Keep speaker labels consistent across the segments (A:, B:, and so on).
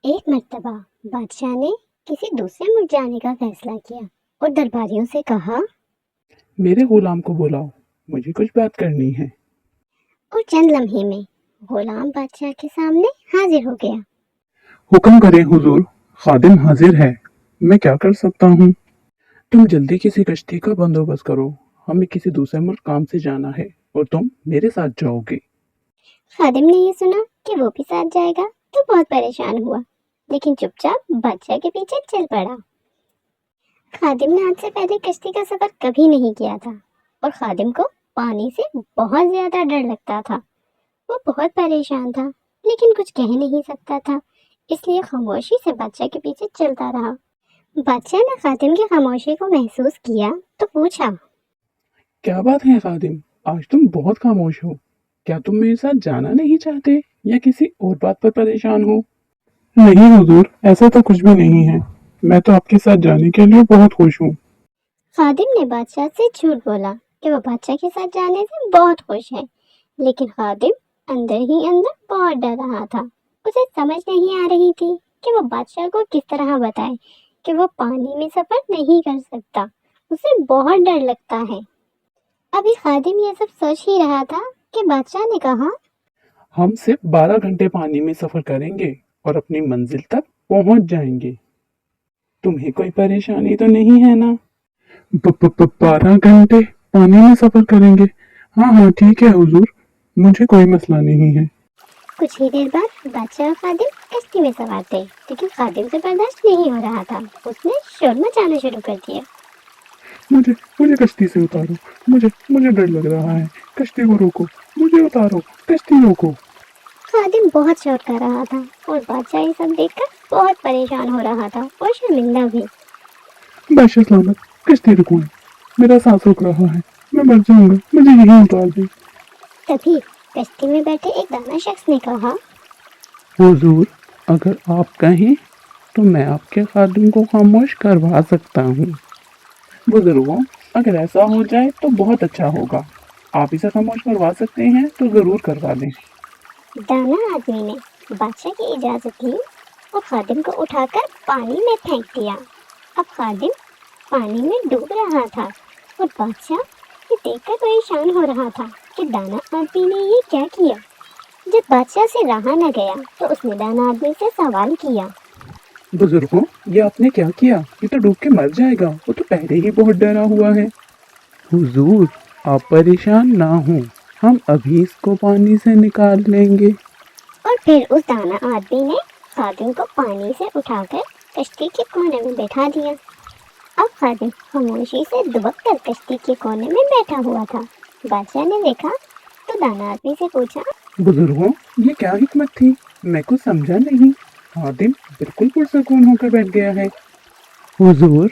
A: ایک مرتبہ بادشاہ نے کسی دوسرے ملک جانے کا فیصلہ کیا اور درباریوں سے کہا
B: میرے غلام کو بلاؤ، مجھے کچھ بات کرنی ہے۔
A: اور چند لمحے میں غلام بادشاہ کے سامنے حاضر ہو گیا۔
B: حکم کریں حضور، خادم حاضر ہے، میں کیا کر سکتا ہوں؟ تم جلدی کسی کشتی کا بندوبست کرو، ہمیں کسی دوسرے ملک کام سے جانا ہے اور تم میرے ساتھ جاؤ گے۔
A: خادم نے یہ سنا کہ وہ بھی ساتھ جائے گا تو بہت پریشان ہوا، لیکن چپ چاپ بادشاہ کے پیچھے چل پڑا۔ خادم نے آج سے پہلے کشتی کا سفر کبھی نہیں کیا تھا اور خادم کو پانی سے بہت زیادہ ڈر لگتا تھا۔ وہ بہت پریشان تھا لیکن کچھ کہہ نہیں سکتا تھا، اس لیے خاموشی سے بادشاہ کے پیچھے چلتا رہا۔ بادشاہ نے خادم کی خاموشی کو محسوس کیا تو پوچھا،
B: کیا بات ہے خادم، آج تم بہت خاموش ہو، کیا تم میرے ساتھ جانا نہیں چاہتے یا کسی اور بات پر پریشان ہو؟ نہیں حضور، ایسا تو کچھ بھی نہیں ہے، میں تو آپ کے ساتھ جانے کے لیے بہت خوش ہوں۔
A: خادم نے بادشاہ سے جھوٹ بولا کہ وہ بادشاہ کے ساتھ جانے سے بہت خوش ہے، لیکن خادم اندر ہی اندر بہت ڈر رہا تھا۔ اسے سمجھ نہیں آ رہی تھی کہ وہ بادشاہ کو کس طرح بتائے کہ وہ پانی میں سفر نہیں کر سکتا، اسے بہت ڈر لگتا ہے۔ ابھی خادم یہ سب سوچ ہی رہا تھا کہ بادشاہ نے کہا،
B: ہم صرف 12 گھنٹے پانی میں سفر کریں گے اور اپنی منزل تک پہنچ جائیں گے، تمہیں کوئی پریشانی تو نہیں ہے نا؟ 12 گھنٹے پانی میں سفر کریں گے؟ ہاں ہاں ٹھیک ہے حضور، مجھے کوئی مسئلہ نہیں ہے۔
A: کچھ ہی دیر بعد بادشاہ اور خادم کشتی میں سوار تھے، لیکن خادم سے برداشت نہیں ہو رہا تھا۔ اس نے شور مچانا شروع کر دیا۔
B: مجھے کشتی سے اتارو، مجھے ڈر لگ رہا ہے، کشتی کو روکو، مجھے اتارو، کشتی روکو۔
A: خادم بہت شور کر رہا تھا اور بادشاہ یہ سب دیکھ کر بہت پریشان ہو رہا تھا اور شرمندہ بھی۔
B: بادشاہ سلامت، کشتی رکو، میرا سانس رک رہا ہے، میں مر جاؤں گا، مجھے یہیں اتار دیں۔
A: تبھی کشتی میں بیٹھے ایک دانا شخص نے کہا،
B: حضور، اگر آپ کہیں تو میں آپ کے خادم کو خاموش کروا سکتا ہوں۔ بزرگوں، اگر ایسا ہو جائے تو بہت اچھا ہوگا، آپ اسے خاموش کروا سکتے ہیں تو ضرور کروا دیں۔
A: دانا آدمی نے بادشاہ کی اجازت لی اور خادم کو اٹھا کر پانی میں پھینک دیا۔ اب خادم پانی میں ڈوب رہا تھا اور بادشاہ یہ دیکھ کر پریشان ہو رہا تھا کہ دانا آدمی نے یہ کیا کیا۔ جب بادشاہ سے رہا نہ گیا تو اس نے دانا آدمی سے سوال کیا،
B: بزرگوں، یہ آپ نے کیا کیا؟ یہ تو ڈوب کے مر جائے گا، وہ تو پہلے ہی بہت ڈرا ہوا ہے۔ حضور، آپ پریشان نہ ہوں، ہم ابھی اس کو پانی سے نکال لیں گے۔
A: اور پھر اس دانا آدمی نے خادم کو پانی سے اٹھا کر کشتی کے کونے میں بیٹھا دیا۔ اب خادم خاموشی سے دبک کر کشتی کے کونے میں بیٹھا ہوا تھا۔ بادشاہ نے دیکھا تو دانا آدمی سے پوچھا،
B: بزرگوں، یہ کیا حکمت تھی؟ میں کچھ سمجھا نہیں، خادم بالکل پرسکون ہو کر بیٹھ گیا ہے۔ حضور،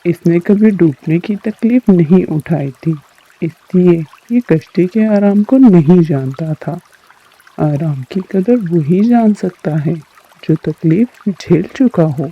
B: اس نے کبھی ڈوبنے کی تکلیف نہیں اٹھائی تھی، اس لیے یہ کشتی کے آرام کو نہیں جانتا تھا۔ آرام کی قدر وہی جان سکتا ہے جو تکلیف جھیل چکا ہو۔